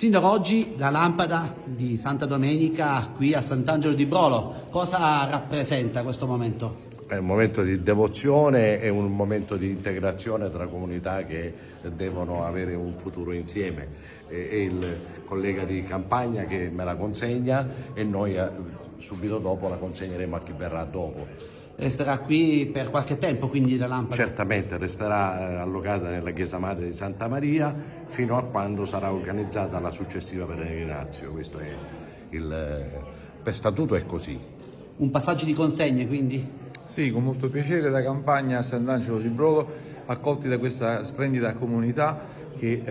Sindaco, oggi la lampada di Santa Domenica qui a Sant'Angelo di Brolo, cosa rappresenta questo momento? È un momento di devozione e un momento di integrazione tra comunità che devono avere un futuro insieme. È il collega di campagna che me la consegna e noi subito dopo la consegneremo a chi verrà dopo. Resterà qui per qualche tempo quindi la lampada? Certamente resterà allocata nella chiesa madre di Santa Maria fino a quando sarà organizzata la successiva peregrinazione. Questo è per statuto è così. Un passaggio di consegne quindi? Sì, con molto piacere da campagna a Sant'Angelo di Brolo, accolti da questa splendida comunità che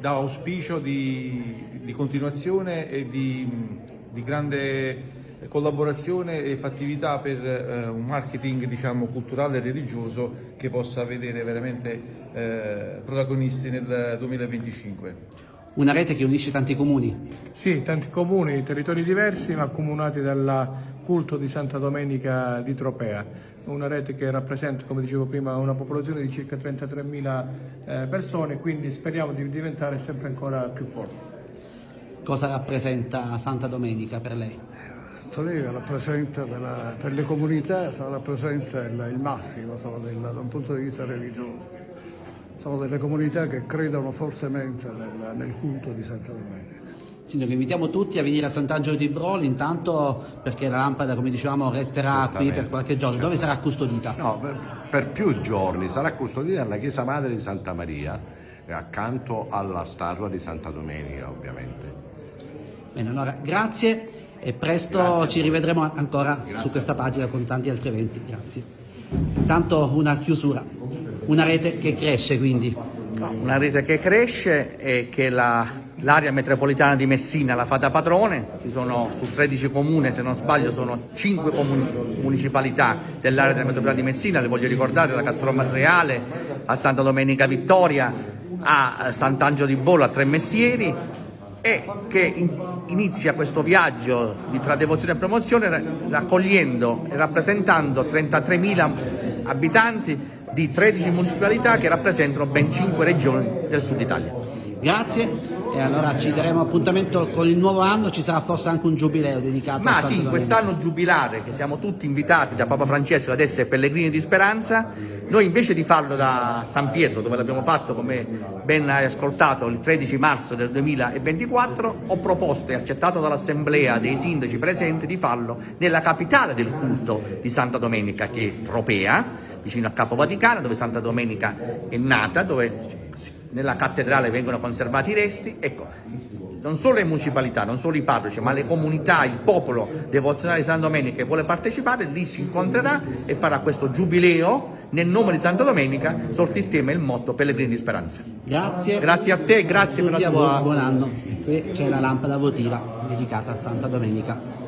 dà auspicio di continuazione e di grande collaborazione e fattività per un marketing, diciamo, culturale e religioso che possa vedere veramente protagonisti nel 2025. Una rete che unisce tanti comuni? Sì, tanti comuni, territori diversi ma accomunati dal culto di Santa Domenica di Tropea, una rete che rappresenta, come dicevo prima, una popolazione di circa 33.000 persone, quindi speriamo di diventare sempre ancora più forti. Cosa rappresenta Santa Domenica per lei? Domenica rappresenta per le comunità, rappresenta il massimo da un punto di vista religioso. Sono delle comunità che credono fortemente nel culto di Santa Domenica. Sindaco, invitiamo tutti a venire a Sant'Angelo di Brolo, intanto perché la lampada, come dicevamo, resterà qui per qualche giorno. Dove sarà custodita? No, per più giorni sarà custodita nella chiesa madre di Santa Maria, accanto alla statua di Santa Domenica, ovviamente. Bene, allora grazie e presto ci rivedremo ancora su questa pagina con tanti altri eventi. Grazie. Intanto una chiusura, una rete che cresce quindi. Una rete che cresce e che l'area metropolitana di Messina la fa da padrone. Ci sono su 13 comuni, se non sbaglio sono 5 municipalità dell'area della metropolitana di Messina, le voglio ricordare, da Castromonreale a Santa Domenica Vittoria a Sant'Angelo di Brolo, a Tremestieri, e che inizia questo viaggio tra devozione e promozione raccogliendo e rappresentando 33.000 abitanti di 13 municipalità che rappresentano ben 5 regioni del sud Italia. Grazie, e allora ci daremo appuntamento con il nuovo anno, ci sarà forse anche un giubileo dedicato a Santa Ma sì, Domenica. quest'anno giubilare, che siamo tutti invitati da Papa Francesco ad essere pellegrini di speranza, noi invece di farlo da San Pietro, dove l'abbiamo fatto, come ben hai ascoltato, il 13 marzo del 2024, ho proposto e accettato dall'Assemblea dei sindaci presenti di farlo nella capitale del culto di Santa Domenica, che è Tropea, vicino a Capo Vaticano, dove Santa Domenica è nata, dove nella cattedrale vengono conservati i resti. Ecco, non solo le municipalità, non solo i parroci, ma le comunità, il popolo devozionale di Santa Domenica che vuole partecipare, lì si incontrerà e farà questo giubileo nel nome di Santa Domenica, sotto il tema e il motto Pellegrini di Speranza. Grazie. Grazie a te, grazie per la tua... Buon anno. Qui c'è la lampada votiva dedicata a Santa Domenica.